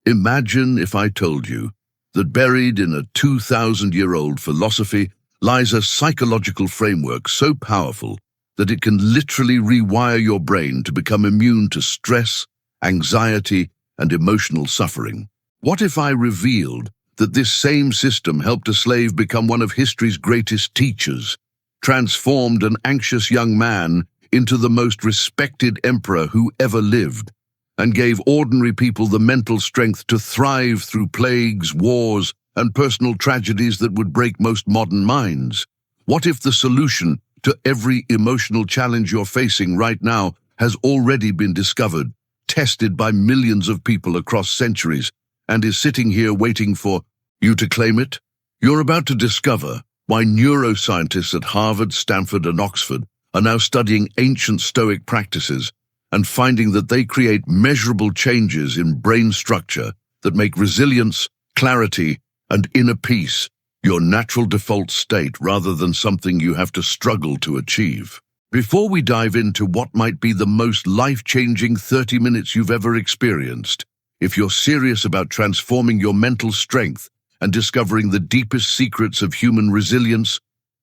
Imagine if I told you that buried in a 2,000-year-old philosophy lies a psychological framework so powerful that it can literally rewire your brain to become immune to stress, anxiety, and emotional suffering. What if I revealed that this same system helped a slave become one of history's greatest teachers, transformed an anxious young man into the most respected emperor who ever lived, and gave ordinary people the mental strength to thrive through plagues, wars, and personal tragedies that would break most modern minds? What if the solution to every emotional challenge you're facing right now has already been discovered, tested by millions of people across centuries, and is sitting here waiting for you to claim it? You're about to discover why neuroscientists at Harvard, Stanford, and Oxford are now studying ancient Stoic practices and finding that they create measurable changes in brain structure that make resilience, clarity, and inner peace your natural default state rather than something you have to struggle to achieve. Before we dive into what might be the most life-changing 30 minutes you've ever experienced, if you're serious about transforming your mental strength and discovering the deepest secrets of human resilience,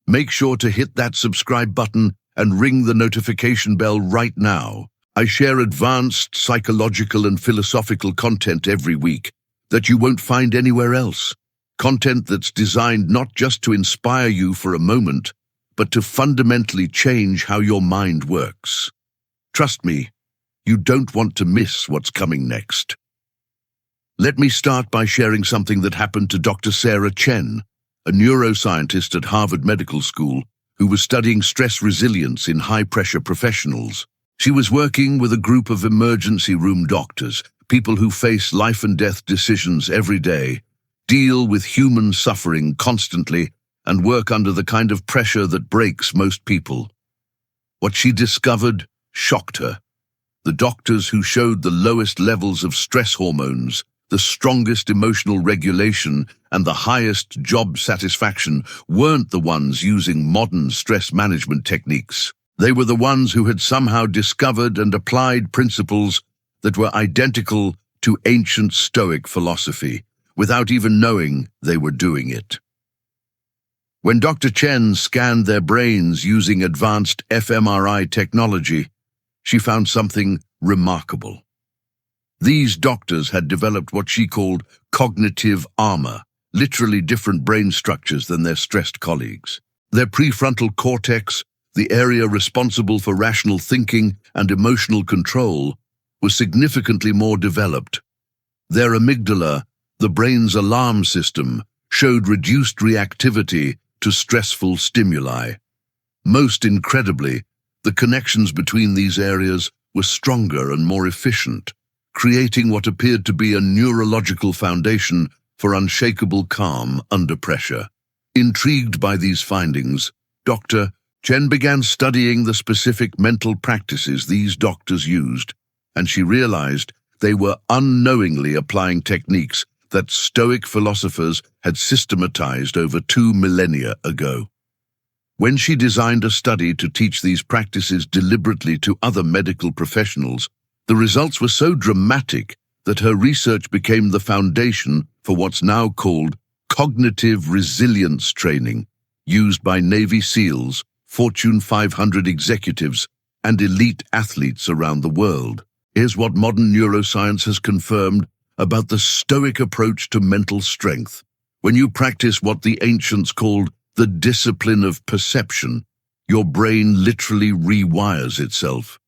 make sure to hit that subscribe button and ring the notification bell right now. I share advanced psychological and philosophical content every week that you won't find anywhere else. Content that's designed not just to inspire you for a moment, but to fundamentally change how your mind works. Trust me, you don't want to miss what's coming next. Let me start by sharing something that happened to Dr. Sarah Chen, a neuroscientist at Harvard Medical School who was studying stress resilience in high-pressure professionals. She was working with a group of emergency room doctors, people who face life-and-death decisions every day, deal with human suffering constantly, and work under the kind of pressure that breaks most people. What she discovered shocked her. The doctors who showed the lowest levels of stress hormones, the strongest emotional regulation, and the highest job satisfaction weren't the ones using modern stress management techniques. They were the ones who had somehow discovered and applied principles that were identical to ancient Stoic philosophy, without even knowing they were doing it. When Dr. Chen scanned their brains using advanced fMRI technology, she found something remarkable. These doctors had developed what she called cognitive armor, literally different brain structures than their stressed colleagues. Their prefrontal cortex, the area responsible for rational thinking and emotional control, was significantly more developed. Their amygdala, the brain's alarm system, showed reduced reactivity to stressful stimuli. Most incredibly, the connections between these areas were stronger and more efficient, creating what appeared to be a neurological foundation for unshakable calm under pressure. Intrigued by these findings, Dr. Chen began studying the specific mental practices these doctors used, and she realized they were unknowingly applying techniques that Stoic philosophers had systematized over 2 millennia ago. When she designed a study to teach these practices deliberately to other medical professionals, the results were so dramatic that her research became the foundation for what's now called cognitive resilience training, used by Navy SEALs, Fortune 500 executives, and elite athletes around the world. Here's what modern neuroscience has confirmed about the Stoic approach to mental strength. When you practice what the ancients called the discipline of perception, your brain literally rewires itself.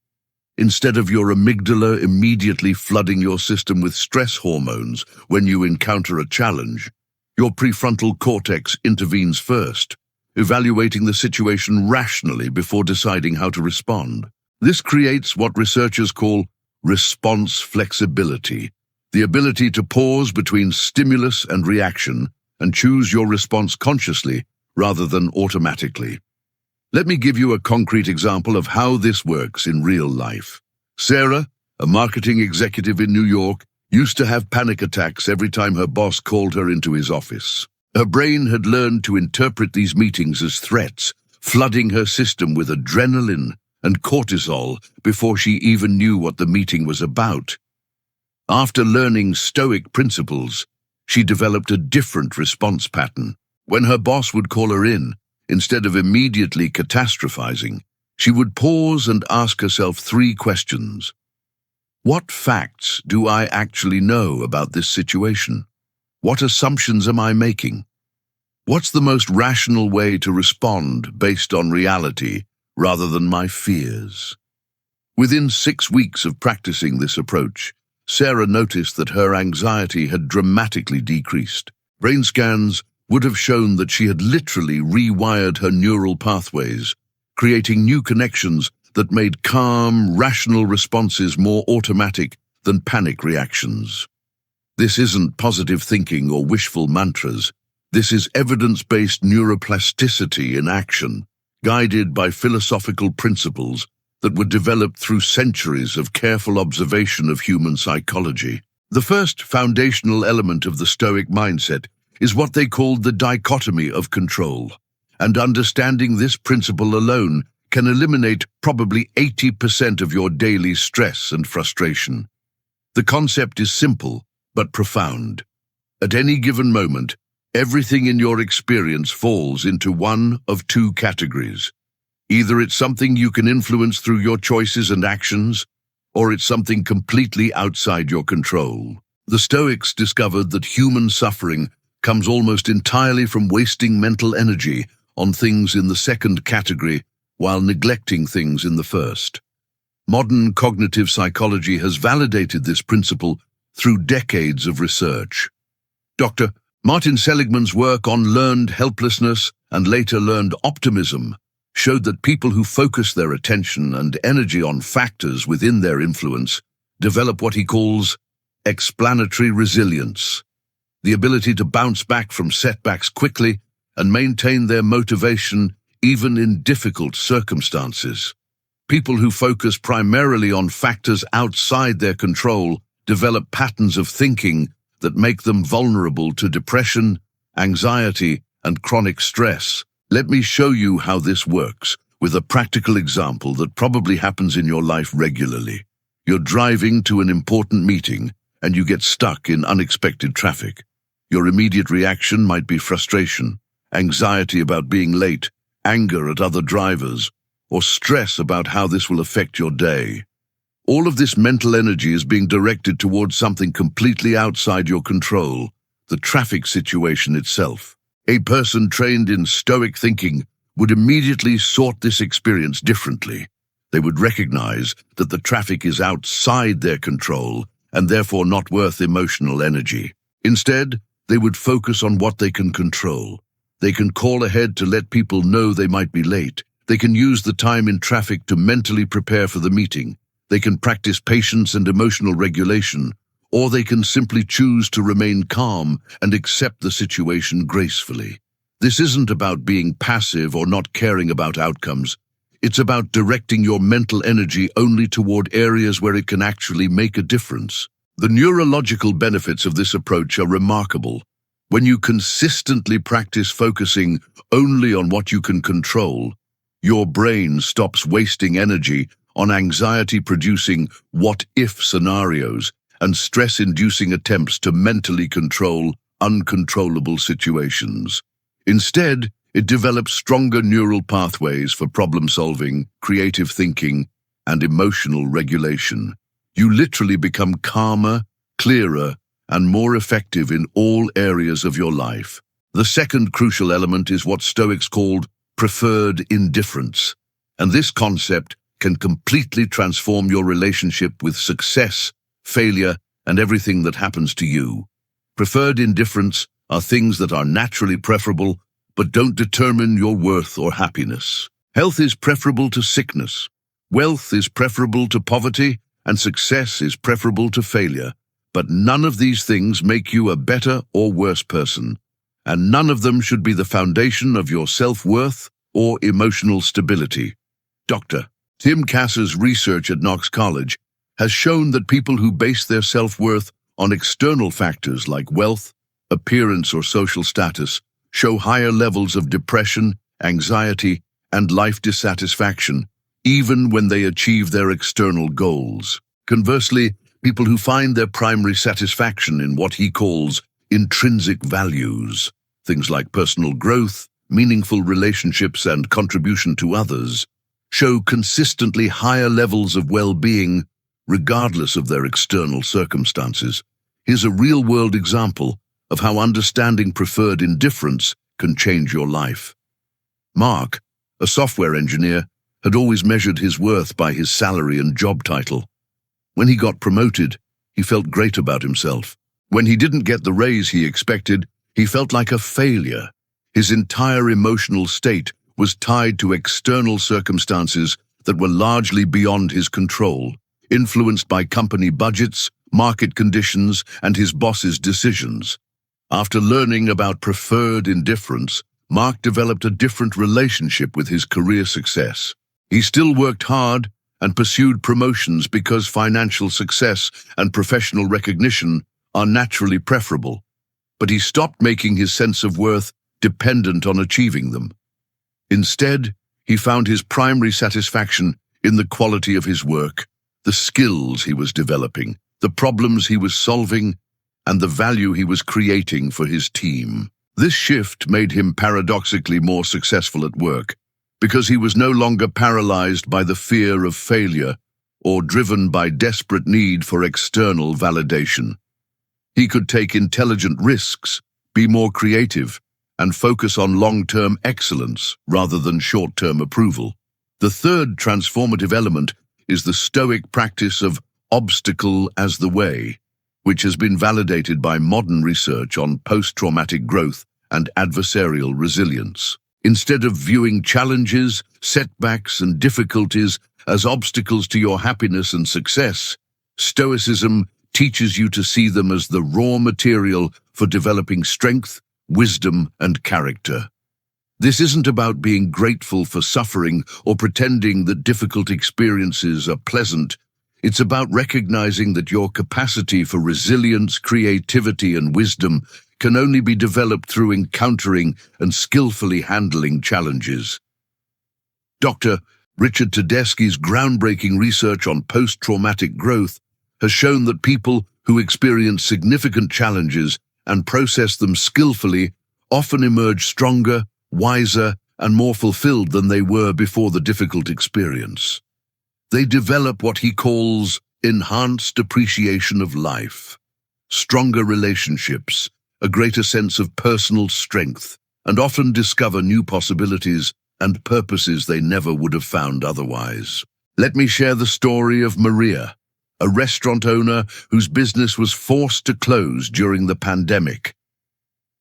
Instead of your amygdala immediately flooding your system with stress hormones when you encounter a challenge, your prefrontal cortex intervenes first, evaluating the situation rationally before deciding how to respond. This creates what researchers call response flexibility, the ability to pause between stimulus and reaction and choose your response consciously rather than automatically. Let me give you a concrete example of how this works in real life. Sarah, a marketing executive in New York, used to have panic attacks every time her boss called her into his office. Her brain had learned to interpret these meetings as threats, flooding her system with adrenaline and cortisol before she even knew what the meeting was about. After learning Stoic principles, she developed a different response pattern. When her boss would call her in, instead of immediately catastrophizing, she would pause and ask herself 3 questions. What facts do I actually know about this situation? What assumptions am I making? What's the most rational way to respond based on reality rather than my fears? Within 6 weeks of practicing this approach, Sarah noticed that her anxiety had dramatically decreased. Brain scans would have shown that she had literally rewired her neural pathways, creating new connections that made calm, rational responses more automatic than panic reactions. This isn't positive thinking or wishful mantras. This is evidence-based neuroplasticity in action, guided by philosophical principles that were developed through centuries of careful observation of human psychology. The first foundational element of the Stoic mindset is what they called the dichotomy of control, and understanding this principle alone can eliminate probably 80% of your daily stress and frustration. The concept is simple but profound. At any given moment, everything in your experience falls into one of 2 categories. Either it's something you can influence through your choices and actions, or it's something completely outside your control. The Stoics discovered that human suffering comes almost entirely from wasting mental energy on things in the second category while neglecting things in the first. Modern cognitive psychology has validated this principle through decades of research. Dr. Martin Seligman's work on learned helplessness and later learned optimism showed that people who focus their attention and energy on factors within their influence develop what he calls explanatory resilience, the ability to bounce back from setbacks quickly and maintain their motivation even in difficult circumstances. People who focus primarily on factors outside their control develop patterns of thinking that make them vulnerable to depression, anxiety, and chronic stress. Let me show you how this works with a practical example that probably happens in your life regularly. You're driving to an important meeting and you get stuck in unexpected traffic. Your immediate reaction might be frustration, anxiety about being late, anger at other drivers, or stress about how this will affect your day. All of this mental energy is being directed towards something completely outside your control, the traffic situation itself. A person trained in Stoic thinking would immediately sort this experience differently. They would recognize that the traffic is outside their control and therefore not worth emotional energy. Instead, they would focus on what they can control. They can call ahead to let people know they might be late. They can use the time in traffic to mentally prepare for the meeting. They can practice patience and emotional regulation, or they can simply choose to remain calm and accept the situation gracefully. This isn't about being passive or not caring about outcomes. It's about directing your mental energy only toward areas where it can actually make a difference. The neurological benefits of this approach are remarkable. When you consistently practice focusing only on what you can control, your brain stops wasting energy on anxiety-producing what-if scenarios and stress-inducing attempts to mentally control uncontrollable situations. Instead, it develops stronger neural pathways for problem-solving, creative thinking, and emotional regulation. You literally become calmer, clearer, and more effective in all areas of your life. The second crucial element is what Stoics called preferred indifference, and this concept can completely transform your relationship with success, failure, and everything that happens to you. Preferred indifference are things that are naturally preferable but don't determine your worth or happiness. Health is preferable to sickness. Wealth is preferable to poverty, and success is preferable to failure. But none of these things make you a better or worse person, and none of them should be the foundation of your self-worth or emotional stability. Dr. Tim Cass's research at Knox College has shown that people who base their self-worth on external factors like wealth, appearance, or social status show higher levels of depression, anxiety, and life dissatisfaction, even when they achieve their external goals. Conversely, people who find their primary satisfaction in what he calls intrinsic values, things like personal growth, meaningful relationships, and contribution to others, show consistently higher levels of well-being regardless of their external circumstances. Here's a real-world example of how understanding preferred indifference can change your life. Mark, a software engineer, had always measured his worth by his salary and job title. When he got promoted, he felt great about himself. When he didn't get the raise he expected, he felt like a failure. His entire emotional state was tied to external circumstances that were largely beyond his control, influenced by company budgets, market conditions, and his boss's decisions. After learning about preferred indifference, Mark developed a different relationship with his career success. He still worked hard and pursued promotions because financial success and professional recognition are naturally preferable, but he stopped making his sense of worth dependent on achieving them. Instead, he found his primary satisfaction in the quality of his work, the skills he was developing, the problems he was solving, and the value he was creating for his team. This shift made him paradoxically more successful at work, because he was no longer paralyzed by the fear of failure or driven by desperate need for external validation. He could take intelligent risks, be more creative, and focus on long-term excellence rather than short-term approval. The third transformative element is the Stoic practice of obstacle as the way, which has been validated by modern research on post-traumatic growth and adversarial resilience. Instead of viewing challenges, setbacks, and difficulties as obstacles to your happiness and success, Stoicism teaches you to see them as the raw material for developing strength, wisdom, and character. This isn't about being grateful for suffering or pretending that difficult experiences are pleasant. It's about recognizing that your capacity for resilience, creativity, and wisdom can only be developed through encountering and skillfully handling challenges. Dr. Richard Tedeschi's groundbreaking research on post-traumatic growth has shown that people who experience significant challenges and process them skillfully often emerge stronger, wiser, and more fulfilled than they were before the difficult experience. They develop what he calls enhanced appreciation of life, stronger relationships, a greater sense of personal strength, and often discover new possibilities and purposes they never would have found otherwise. Let me share the story of Maria, a restaurant owner whose business was forced to close during the pandemic.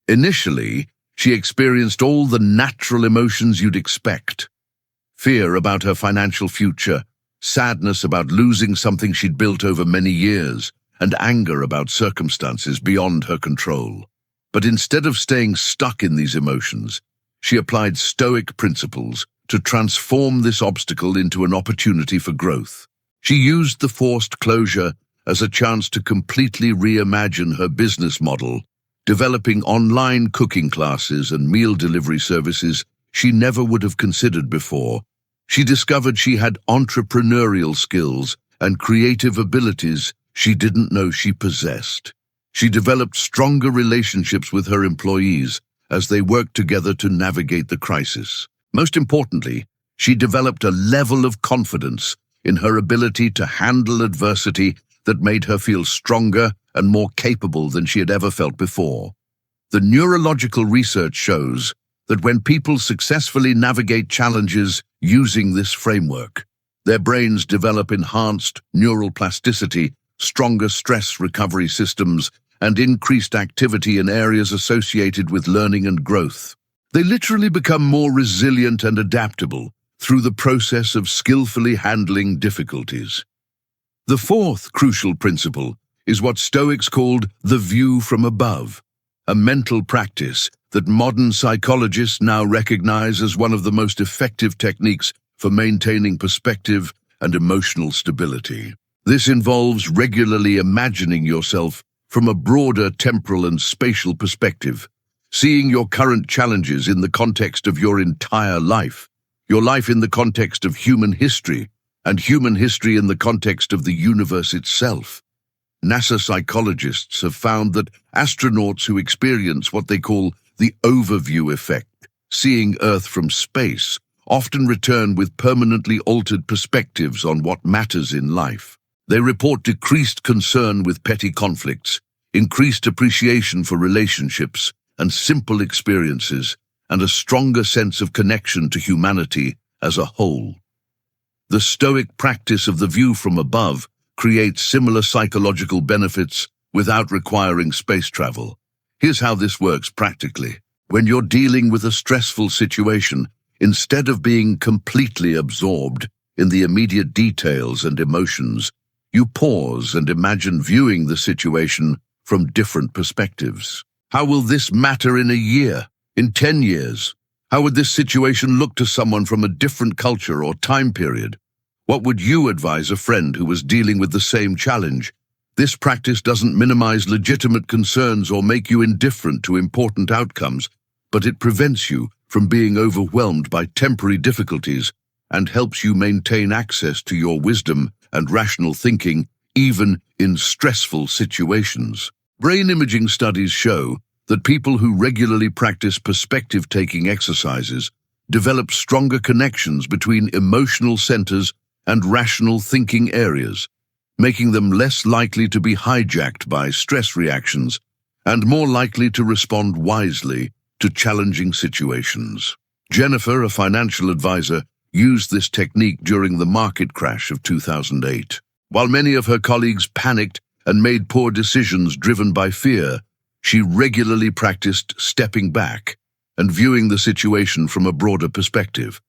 Initially, she experienced all the natural emotions you'd expect: fear about her financial future, sadness about losing something she'd built over many years, and anger about circumstances beyond her control. But instead of staying stuck in these emotions, she applied Stoic principles to transform this obstacle into an opportunity for growth. She used the forced closure as a chance to completely reimagine her business model, developing online cooking classes and meal delivery services she never would have considered before. She discovered she had entrepreneurial skills and creative abilities she didn't know she possessed. She developed stronger relationships with her employees as they worked together to navigate the crisis. Most importantly, she developed a level of confidence in her ability to handle adversity that made her feel stronger and more capable than she had ever felt before. The neurological research shows that when people successfully navigate challenges using this framework, their brains develop enhanced neural plasticity, stronger stress recovery systems, and increased activity in areas associated with learning and growth. They literally become more resilient and adaptable through the process of skillfully handling difficulties. The fourth crucial principle is what Stoics called the view from above, a mental practice that modern psychologists now recognize as one of the most effective techniques for maintaining perspective and emotional stability. This involves regularly imagining yourself from a broader temporal and spatial perspective, seeing your current challenges in the context of your entire life, your life in the context of human history, and human history in the context of the universe itself. NASA psychologists have found that astronauts who experience what they call the overview effect, seeing Earth from space, often return with permanently altered perspectives on what matters in life. They report decreased concern with petty conflicts, increased appreciation for relationships and simple experiences, and a stronger sense of connection to humanity as a whole. The Stoic practice of the view from above creates similar psychological benefits without requiring space travel. Here's how this works practically. When you're dealing with a stressful situation, instead of being completely absorbed in the immediate details and emotions, you pause and imagine viewing the situation from different perspectives. How will this matter in a year? In 10 years? How would this situation look to someone from a different culture or time period? What would you advise a friend who was dealing with the same challenge? This practice doesn't minimize legitimate concerns or make you indifferent to important outcomes, but it prevents you from being overwhelmed by temporary difficulties and helps you maintain access to your wisdom and rational thinking even in stressful situations. Brain imaging studies show that people who regularly practice perspective-taking exercises develop stronger connections between emotional centers and rational thinking areas, making them less likely to be hijacked by stress reactions and more likely to respond wisely to challenging situations. Jennifer, a financial advisor, used this technique during the market crash of 2008. While many of her colleagues panicked and made poor decisions driven by fear, she regularly practiced stepping back and viewing the situation from a broader perspective.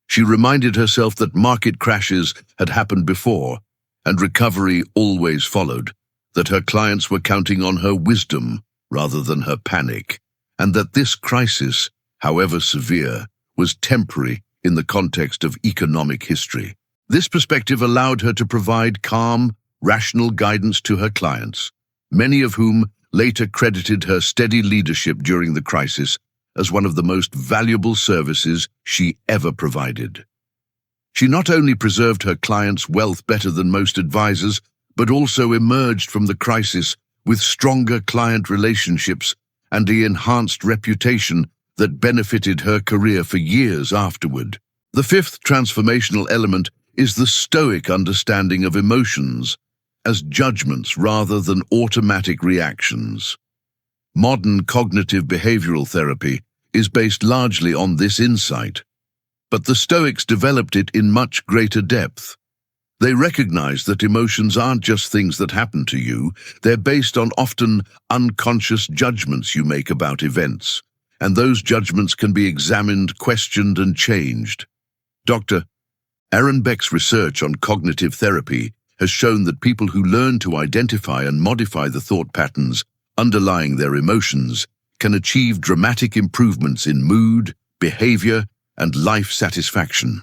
She reminded herself that market crashes had happened before and recovery always followed, that her clients were counting on her wisdom rather than her panic, and that this crisis, however severe, was temporary in the context of economic history. This perspective allowed her to provide calm, rational guidance to her clients, many of whom later credited her steady leadership during the crisis as one of the most valuable services she ever provided. She not only preserved her clients' wealth better than most advisors, but also emerged from the crisis with stronger client relationships and an enhanced reputation that benefited her career for years afterward. The fifth transformational element is the Stoic understanding of emotions as judgments rather than automatic reactions. Modern cognitive behavioral therapy is based largely on this insight, but the Stoics developed it in much greater depth. They recognize that emotions aren't just things that happen to you, they're based on often unconscious judgments you make about events, and those judgments can be examined, questioned, and changed. Dr. Aaron Beck's research on cognitive therapy has shown that people who learn to identify and modify the thought patterns underlying their emotions can achieve dramatic improvements in mood, behavior, and life satisfaction.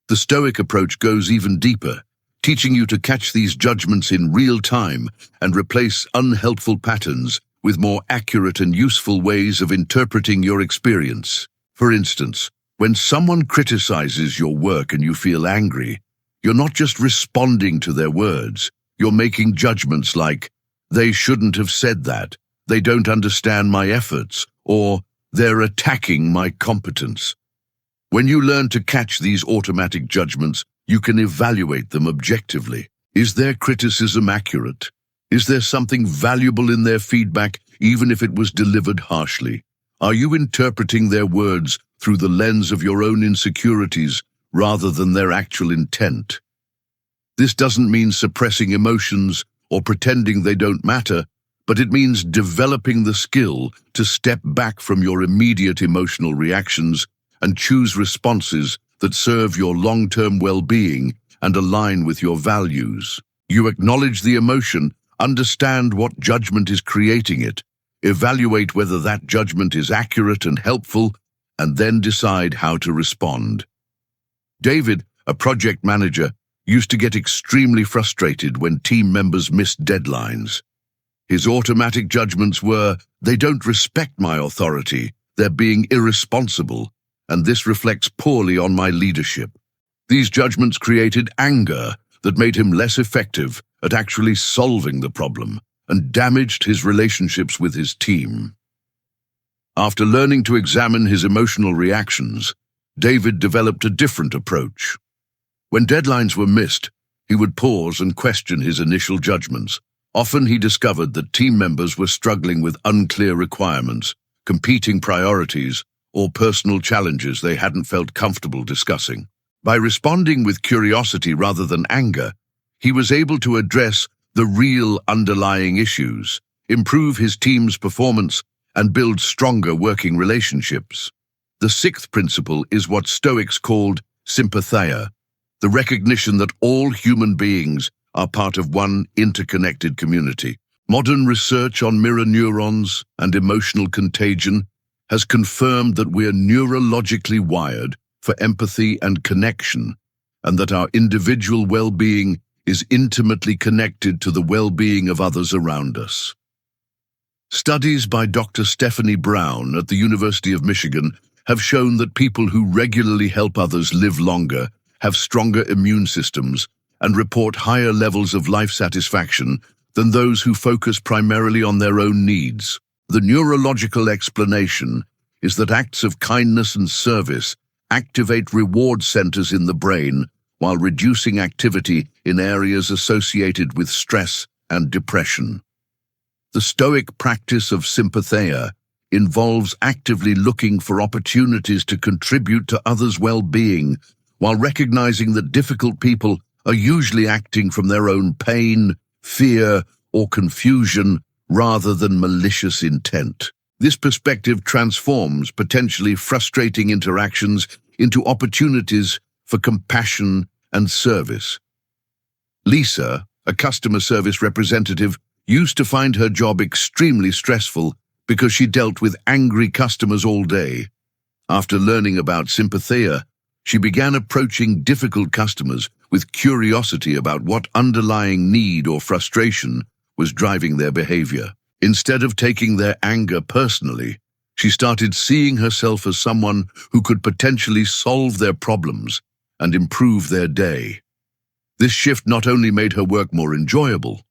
The Stoic approach goes even deeper, teaching you to catch these judgments in real time and replace unhelpful patterns with more accurate and useful ways of interpreting your experience. For instance, when someone criticizes your work and you feel angry, you're not just responding to their words, you're making judgments like, they shouldn't have said that, they don't understand my efforts, or they're attacking my competence. When you learn to catch these automatic judgments, you can evaluate them objectively. Is their criticism accurate? Is there something valuable in their feedback, even if it was delivered harshly? Are you interpreting their words through the lens of your own insecurities rather than their actual intent? This doesn't mean suppressing emotions or pretending they don't matter, but it means developing the skill to step back from your immediate emotional reactions and choose responses that serve your long-term well-being and align with your values. You acknowledge the emotion, understand what judgment is creating it, evaluate whether that judgment is accurate and helpful, and then decide how to respond. David, a project manager, used to get extremely frustrated when team members missed deadlines. His automatic judgments were, they don't respect my authority, they're being irresponsible, and this reflects poorly on my leadership. These judgments created anger, that made him less effective at actually solving the problem and damaged his relationships with his team. After learning to examine his emotional reactions, David developed a different approach. When deadlines were missed, he would pause and question his initial judgments. Often he discovered that team members were struggling with unclear requirements, competing priorities, or personal challenges they hadn't felt comfortable discussing. By responding with curiosity rather than anger, he was able to address the real underlying issues, improve his team's performance, and build stronger working relationships. The sixth principle is what Stoics called Sympatheia, the recognition that all human beings are part of one interconnected community. Modern research on mirror neurons and emotional contagion has confirmed that we're neurologically wired for empathy and connection, and that our individual well-being is intimately connected to the well-being of others around us. Studies by Dr. Stephanie Brown at the University of Michigan have shown that people who regularly help others live longer, have stronger immune systems, and report higher levels of life satisfaction than those who focus primarily on their own needs. The neurological explanation is that acts of kindness and service activate reward centers in the brain while reducing activity in areas associated with stress and depression. The Stoic practice of Sympatheia involves actively looking for opportunities to contribute to others' well-being while recognizing that difficult people are usually acting from their own pain, fear, or confusion rather than malicious intent. This perspective transforms potentially frustrating interactions into opportunities for compassion and service. Lisa, a customer service representative, used to find her job extremely stressful because she dealt with angry customers all day. After learning about Sympatheia, she began approaching difficult customers with curiosity about what underlying need or frustration was driving their behavior. Instead of taking their anger personally, she started seeing herself as someone who could potentially solve their problems and improve their day. This shift not only made her work more enjoyable,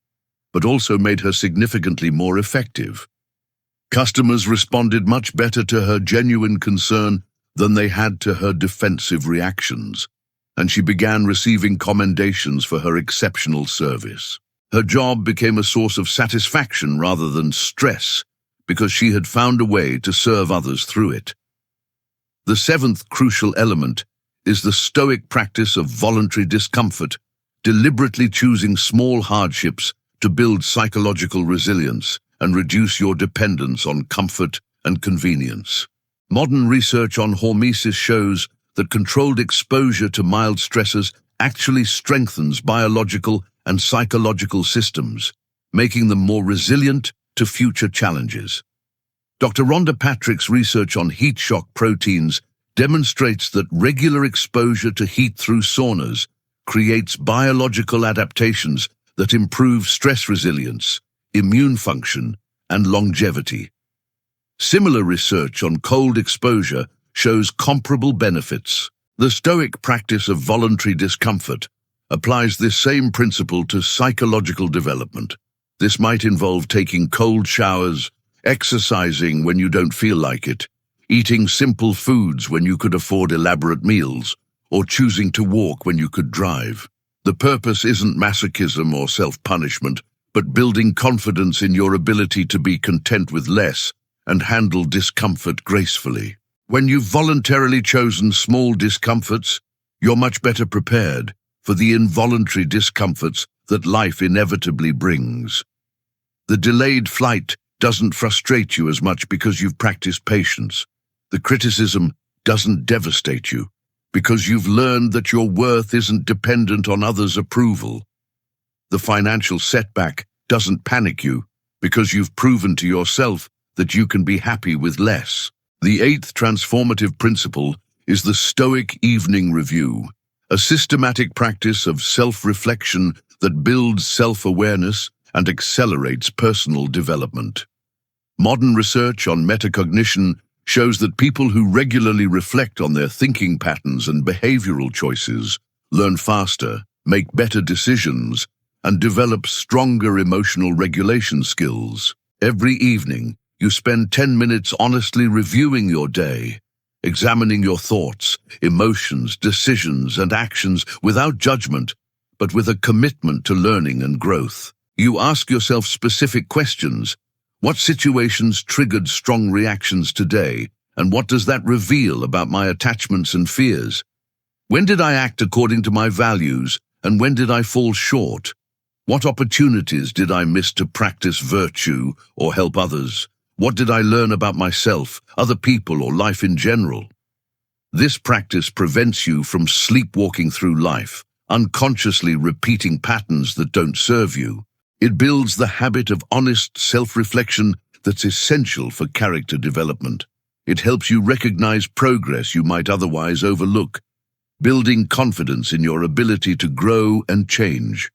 but also made her significantly more effective. Customers responded much better to her genuine concern than they had to her defensive reactions, and she began receiving commendations for her exceptional service. Her job became a source of satisfaction rather than stress because she had found a way to serve others through it. The seventh crucial element is the Stoic practice of voluntary discomfort, deliberately choosing small hardships to build psychological resilience and reduce your dependence on comfort and convenience. Modern research on hormesis shows that controlled exposure to mild stressors actually strengthens biological and psychological systems, making them more resilient to future challenges. Dr. Rhonda Patrick's research on heat shock proteins demonstrates that regular exposure to heat through saunas creates biological adaptations that improve stress resilience, immune function, and longevity. Similar research on cold exposure shows comparable benefits. The Stoic practice of voluntary discomfort applies this same principle to psychological development. This might involve taking cold showers, exercising when you don't feel like it, eating simple foods when you could afford elaborate meals, or choosing to walk when you could drive. The purpose isn't masochism or self-punishment, but building confidence in your ability to be content with less and handle discomfort gracefully. When you've voluntarily chosen small discomforts, you're much better prepared for the involuntary discomforts that life inevitably brings. The delayed flight doesn't frustrate you as much because you've practiced patience. The criticism doesn't devastate you because you've learned that your worth isn't dependent on others' approval. The financial setback doesn't panic you because you've proven to yourself that you can be happy with less. The eighth transformative principle is the Stoic evening review, a systematic practice of self-reflection that builds self-awareness and accelerates personal development. Modern research on metacognition shows that people who regularly reflect on their thinking patterns and behavioral choices learn faster, make better decisions, and develop stronger emotional regulation skills. Every evening, you spend 10 minutes honestly reviewing your day, examining your thoughts, emotions, decisions, and actions without judgment, but with a commitment to learning and growth. You ask yourself specific questions. What situations triggered strong reactions today, and what does that reveal about my attachments and fears? When did I act according to my values, and when did I fall short? What opportunities did I miss to practice virtue or help others? What did I learn about myself, other people, or life in general? This practice prevents you from sleepwalking through life, unconsciously repeating patterns that don't serve you. It builds the habit of honest self-reflection that's essential for character development. It helps you recognize progress you might otherwise overlook, building confidence in your ability to grow and change.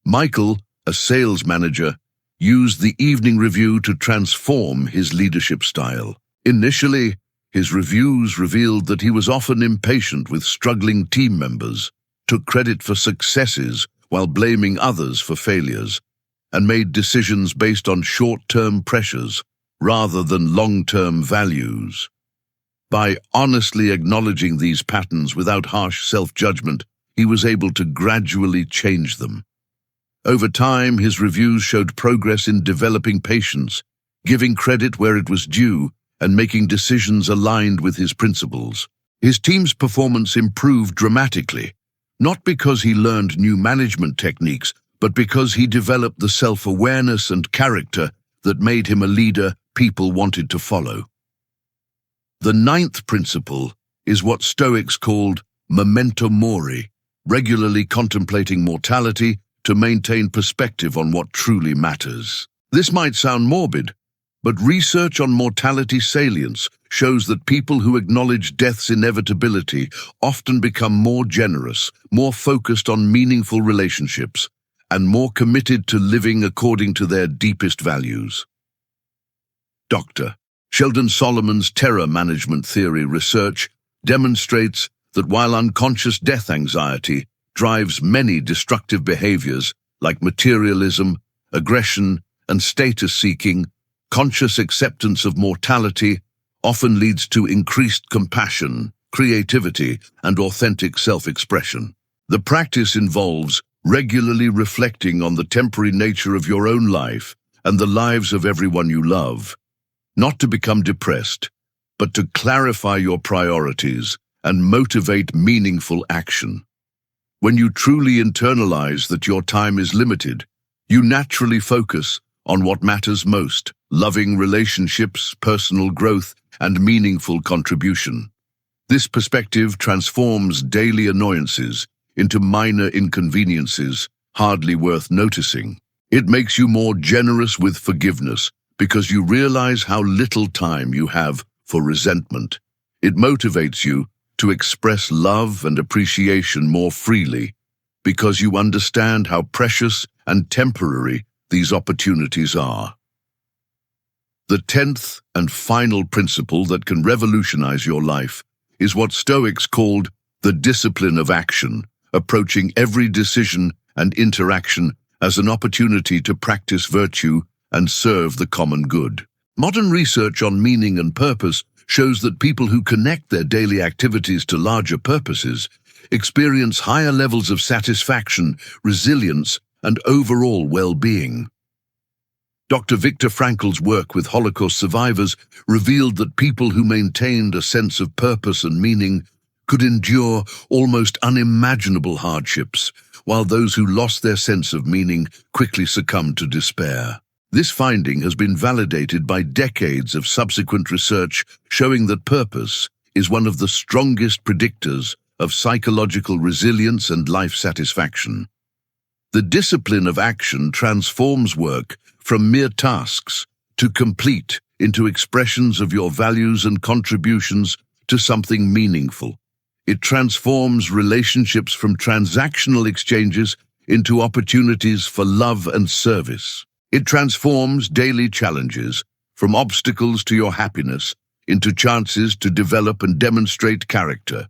Michael, a sales manager, used the evening review to transform his leadership style. Initially, his reviews revealed that he was often impatient with struggling team members, took credit for successes while blaming others for failures, and made decisions based on short-term pressures rather than long-term values. By honestly acknowledging these patterns without harsh self-judgment, he was able to gradually change them. Over time, his reviews showed progress in developing patience, giving credit where it was due, and making decisions aligned with his principles. His team's performance improved dramatically, not because he learned new management techniques, but because he developed the self-awareness and character that made him a leader people wanted to follow. The ninth principle is what Stoics called memento mori, regularly contemplating mortality to maintain perspective on what truly matters. This might sound morbid, but research on mortality salience shows that people who acknowledge death's inevitability often become more generous, more focused on meaningful relationships, and more committed to living according to their deepest values. Dr. Sheldon Solomon's terror management theory research demonstrates that while unconscious death anxiety drives many destructive behaviors like materialism, aggression, and status-seeking, conscious acceptance of mortality often leads to increased compassion, creativity, and authentic self-expression. The practice involves regularly reflecting on the temporary nature of your own life and the lives of everyone you love, not to become depressed, but to clarify your priorities and motivate meaningful action. When you truly internalize that your time is limited, you naturally focus on what matters most: loving relationships, personal growth, and meaningful contribution. This perspective transforms daily annoyances into minor inconveniences, hardly worth noticing. It makes you more generous with forgiveness because you realize how little time you have for resentment. It motivates you to express love and appreciation more freely because you understand how precious and temporary these opportunities are. The 10th and final principle that can revolutionize your life is what Stoics called the discipline of action, approaching every decision and interaction as an opportunity to practice virtue and serve the common good. Modern research on meaning and purpose shows that people who connect their daily activities to larger purposes experience higher levels of satisfaction, resilience, and overall well-being. Dr. Viktor Frankl's work with Holocaust survivors revealed that people who maintained a sense of purpose and meaning could endure almost unimaginable hardships, while those who lost their sense of meaning quickly succumbed to despair. This finding has been validated by decades of subsequent research showing that purpose is one of the strongest predictors of psychological resilience and life satisfaction. The discipline of action transforms work from mere tasks to complete into expressions of your values and contributions to something meaningful. It transforms relationships from transactional exchanges into opportunities for love and service. It transforms daily challenges from obstacles to your happiness into chances to develop and demonstrate character.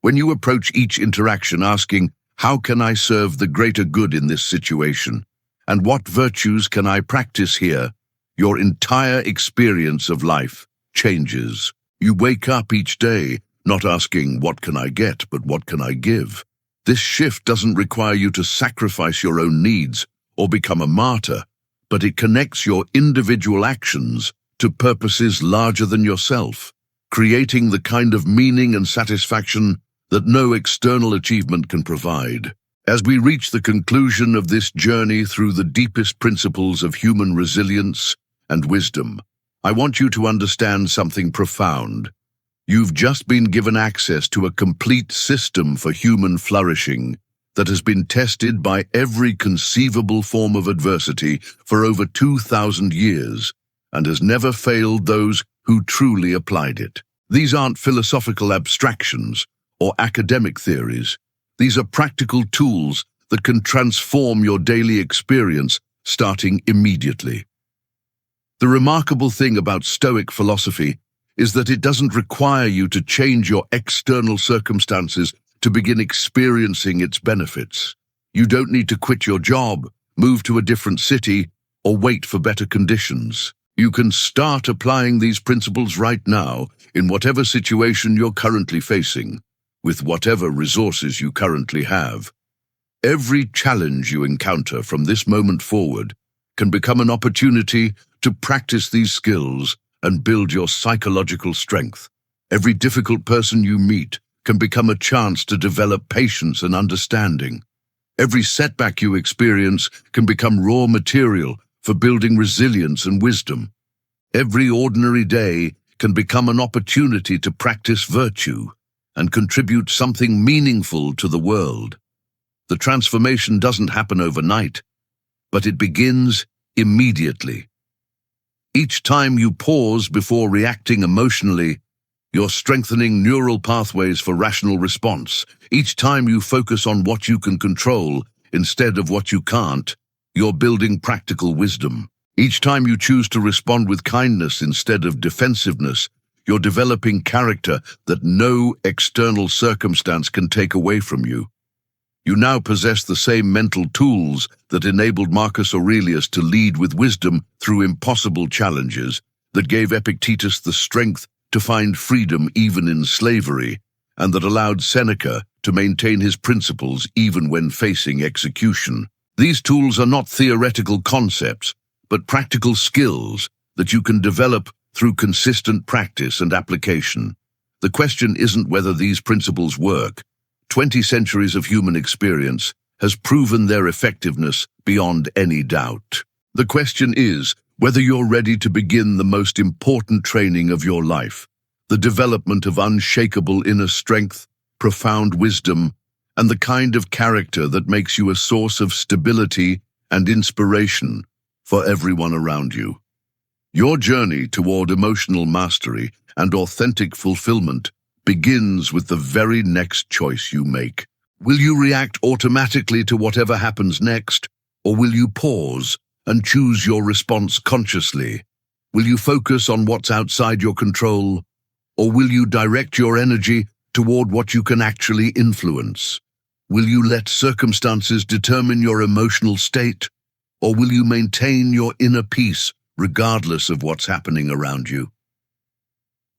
When you approach each interaction asking, How can I serve the greater good in this situation? And what virtues can I practice here? Your entire experience of life changes. You wake up each day not asking, what can I get, but what can I give? This shift doesn't require you to sacrifice your own needs or become a martyr, but it connects your individual actions to purposes larger than yourself, creating the kind of meaning and satisfaction that no external achievement can provide. As we reach the conclusion of this journey through the deepest principles of human resilience and wisdom, I want you to understand something profound. You've just been given access to a complete system for human flourishing that has been tested by every conceivable form of adversity for over 2,000 years and has never failed those who truly applied it. These aren't philosophical abstractions or academic theories. These are practical tools that can transform your daily experience starting immediately. The remarkable thing about Stoic philosophy is that it doesn't require you to change your external circumstances to begin experiencing its benefits. You don't need to quit your job, move to a different city, or wait for better conditions. You can start applying these principles right now in whatever situation you're currently facing, with whatever resources you currently have. Every challenge you encounter from this moment forward can become an opportunity to practice these skills and build your psychological strength. Every difficult person you meet can become a chance to develop patience and understanding. Every setback you experience can become raw material for building resilience and wisdom. Every ordinary day can become an opportunity to practice virtue and contribute something meaningful to the world. The transformation doesn't happen overnight, but it begins immediately. Each time you pause before reacting emotionally, you're strengthening neural pathways for rational response. Each time you focus on what you can control instead of what you can't, you're building practical wisdom. Each time you choose to respond with kindness instead of defensiveness, you're developing character that no external circumstance can take away from you. You now possess the same mental tools that enabled Marcus Aurelius to lead with wisdom through impossible challenges, that gave Epictetus the strength to find freedom even in slavery, and that allowed Seneca to maintain his principles even when facing execution. These tools are not theoretical concepts, but practical skills that you can develop through consistent practice and application. The question isn't whether these principles work. 20 centuries of human experience has proven their effectiveness beyond any doubt. The question is whether you're ready to begin the most important training of your life, the development of unshakable inner strength, profound wisdom, and the kind of character that makes you a source of stability and inspiration for everyone around you. Your journey toward emotional mastery and authentic fulfillment begins with the very next choice you make. Will you react automatically to whatever happens next, or will you pause and choose your response consciously? Will you focus on what's outside your control, or will you direct your energy toward what you can actually influence? Will you let circumstances determine your emotional state, or will you maintain your inner peace regardless of what's happening around you?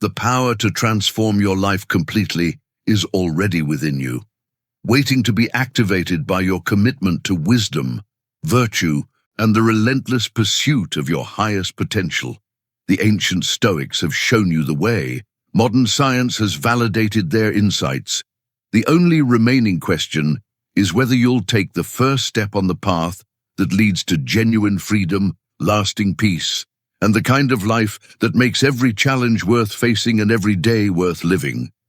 The power to transform your life completely is already within you, waiting to be activated by your commitment to wisdom, virtue, and the relentless pursuit of your highest potential. The ancient Stoics have shown you the way. Modern science has validated their insights. The only remaining question is whether you'll take the first step on the path that leads to genuine freedom, lasting peace, and the kind of life that makes every challenge worth facing and every day worth living.